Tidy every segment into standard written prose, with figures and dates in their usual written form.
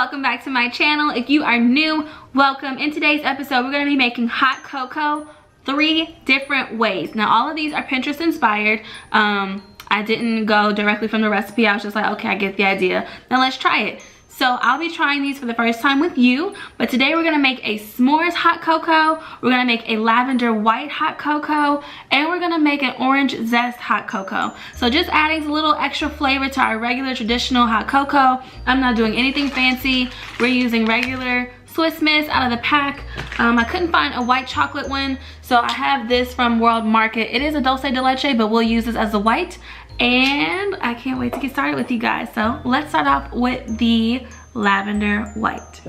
welcome back to my channel. If you are new, welcome. In today's episode, we're going to be making hot cocoa 3 different ways. Now, all of these are Pinterest inspired. I didn't go directly from the recipe. I was just like, okay, I get the idea. Now let's try it. So I'll be trying these for the first time with you, but today we're gonna make a s'mores hot cocoa, we're gonna make a lavender white hot cocoa, and we're gonna make an orange zest hot cocoa. So just adding a little extra flavor to our regular traditional hot cocoa. I'm not doing anything fancy. We're using regular Swiss Miss out of the pack. I couldn't find a white chocolate one, so I have this from World Market. It is a dulce de leche, but we'll use this as the white. And I can't wait to get started with you guys. So let's start off with the lavender white.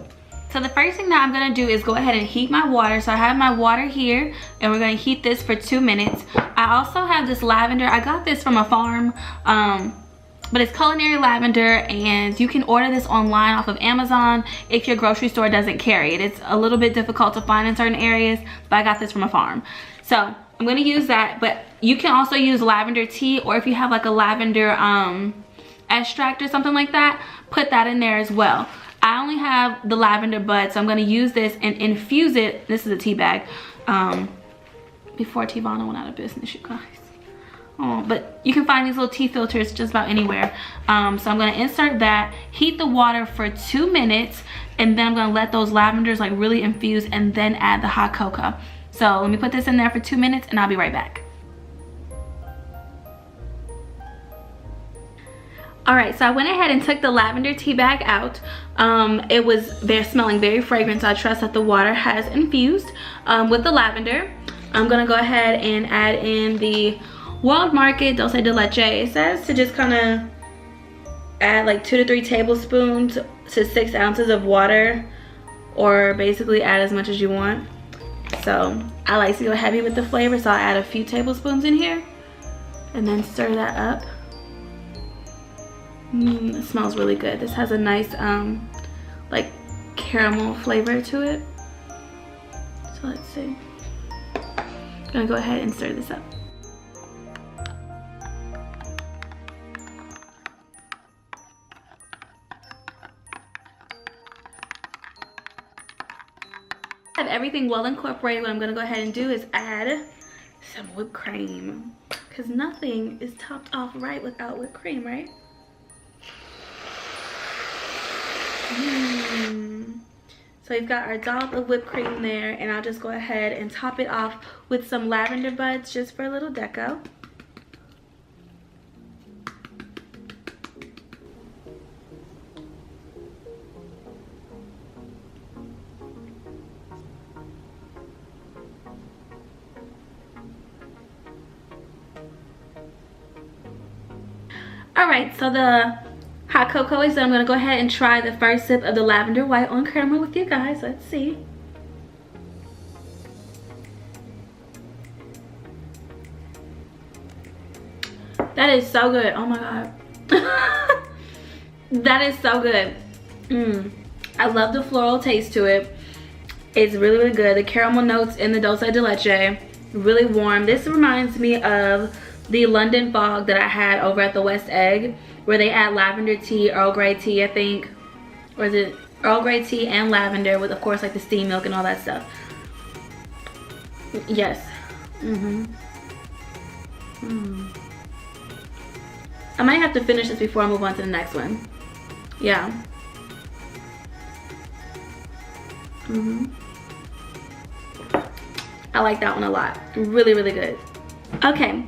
So the first thing that I'm gonna do is go ahead and heat my water. So I have my water here and we're gonna heat this for 2 minutes. I also have this lavender. I got this from a farm, but it's culinary lavender, and you can order this online off of Amazon if your grocery store doesn't carry it. It's a little bit difficult to find in certain areas, but I got this from a farm. So I'm gonna use that, but you can also use lavender tea, or if you have like a lavender extract or something like that, put that in there as well. I only have the lavender bud, so I'm gonna use this and infuse it. This is a tea bag. Before Tivana went out of business, you guys. Oh, but you can find these little tea filters just about anywhere. So I'm gonna insert that, heat the water for 2 minutes, and then I'm gonna let those lavenders like really infuse and then add the hot cocoa. So let me put this in there for 2 minutes and I'll be right back. All right, so I went ahead and took the lavender tea bag out. They're smelling very fragrant, so I trust that the water has infused with the lavender. I'm gonna go ahead and add in the World Market dulce de leche. It says to just kind of add like 2 to 3 tablespoons to 6 ounces of water, or basically add as much as you want. So I like to go heavy with the flavor, so I'll add a few tablespoons in here and then stir that up. It smells really good. This has a nice like caramel flavor to it. So let's see. I'm gonna go ahead and stir this up. I have everything well incorporated. What I'm gonna go ahead and do is add some whipped cream, because nothing is topped off right without whipped cream, right? So we've got our dollop of whipped cream there, and I'll just go ahead and top it off with some lavender buds just for a little deco. All right, so the hot cocoa is done. I'm gonna go ahead and try the first sip of the lavender white on camera with you guys. Let's see. That is so good. Oh my God. That is so good. I love the floral taste to it. It's really, really good. The caramel notes in the dulce de leche, really warm. This reminds me of the London fog that I had over at the West Egg, where they add lavender tea, Earl Grey tea, I think. Or is it Earl Grey tea and lavender with, of course, like the steamed milk and all that stuff. Yes. I might have to finish this before I move on to the next one. Yeah. I like that one a lot. Really, really good. Okay.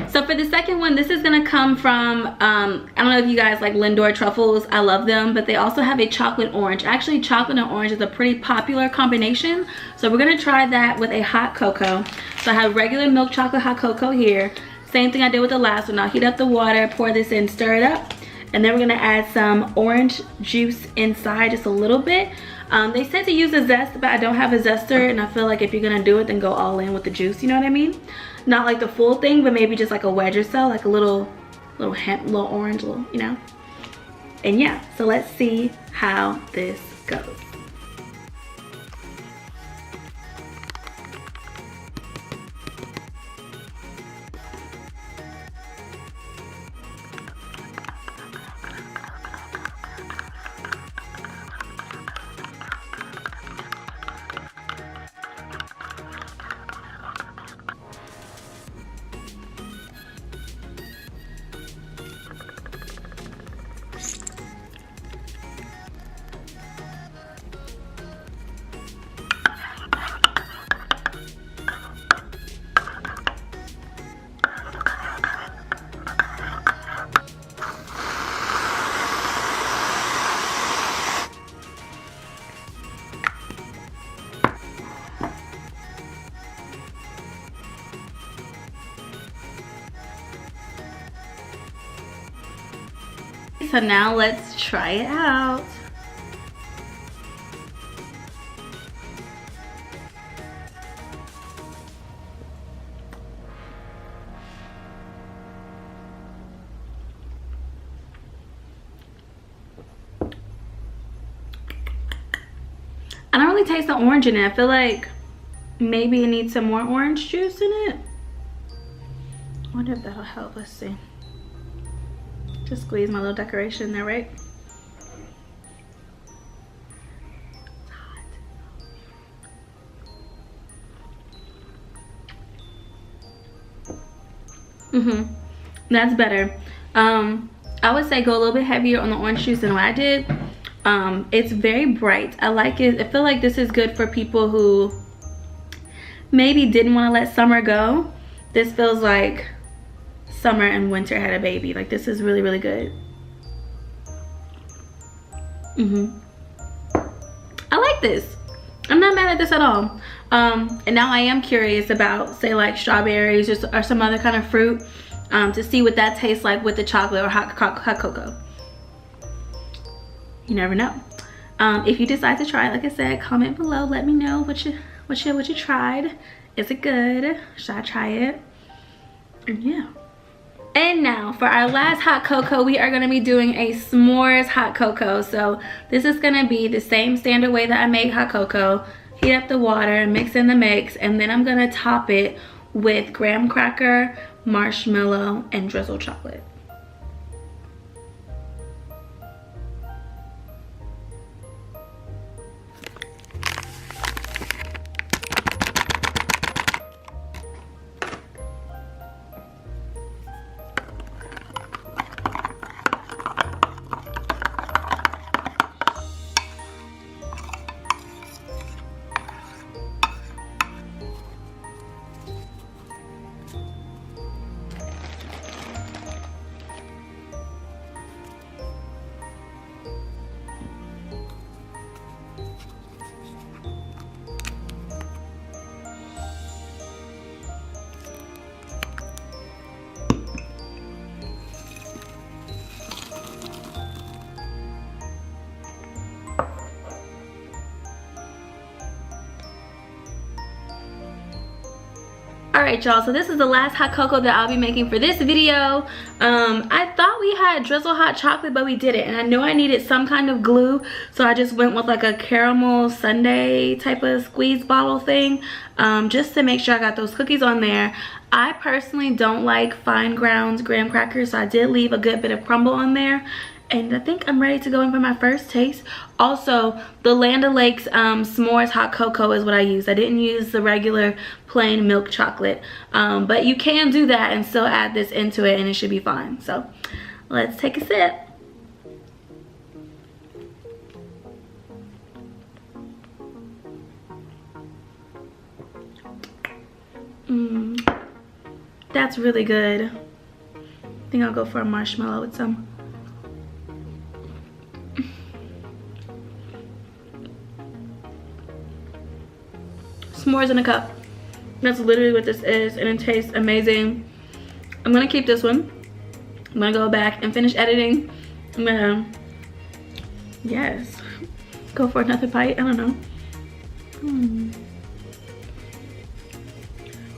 So for the second one, this is gonna come from, I don't know if you guys like Lindor truffles. I love them, but they also have a chocolate orange. Actually, chocolate and orange is a pretty popular combination. So we're gonna try that with a hot cocoa. So I have regular milk chocolate hot cocoa here. Same thing I did with the last one. I'll heat up the water, pour this in, stir it up. And then we're gonna add some orange juice inside, just a little bit. They said to use a zest, but I don't have a zester, and I feel like if you're gonna do it, then go all in with the juice, you know what I mean? Not like the full thing, but maybe just like a wedge or so, like a little orange, you know? And yeah, so let's see how this goes. so now let's try it out. I don't really taste the orange in it. I feel like maybe it needs some more orange juice in it. I wonder if that'll help. Let's see. Just squeeze my little decoration in there, right? It's hot. That's better. I would say go a little bit heavier on the orange juice than what I did. It's very bright. I like it. I feel like this is good for people who maybe didn't want to let summer go. This feels like summer and winter had a baby. Like, this is really, really good. I like this. I'm not mad at this at all. And now I am curious about, say, like strawberries or some other kind of fruit, to see what that tastes like with the chocolate or hot cocoa. You never know. If you decide to try it, like I said, comment below. Let me know what you tried. Is it good? Should I try it? And yeah. And now for our last hot cocoa, we are going to be doing a s'mores hot cocoa. So this is going to be the same standard way that I make hot cocoa. Heat up the water, mix in the mix, and then I'm going to top it with graham cracker, marshmallow, and drizzled chocolate. Alright y'all, so this is the last hot cocoa that I'll be making for this video. I thought we had drizzle hot chocolate, but we didn't, and I know I needed some kind of glue, so I just went with like a caramel sundae type of squeeze bottle thing, just to make sure I got those cookies on there. I personally don't like fine ground graham crackers, so I did leave a good bit of crumble on there. And I think I'm ready to go in for my first taste. Also, the Land O'Lakes s'mores hot cocoa is what I used. I didn't use the regular plain milk chocolate. But you can do that and still add this into it and it should be fine. So let's take a sip. That's really good. I think I'll go for a marshmallow with some. S'mores in a cup. That's literally what this is, and it tastes amazing. I'm gonna keep this one. I'm gonna go back and finish editing. I'm gonna, yes, go for another bite. I don't know.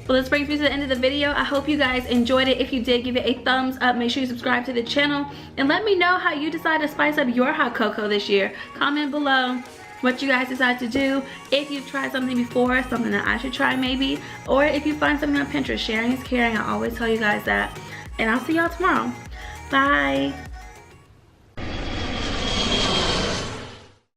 Well, this brings me to the end of the video. I hope you guys enjoyed it. If you did, give it a thumbs up. Make sure you subscribe to the channel and let me know how you decide to spice up your hot cocoa this year. Comment below what you guys decide to do. If you've tried something before, something that I should try maybe, or if you find something on Pinterest. Sharing is caring. I always tell you guys that. And I'll see y'all tomorrow. Bye.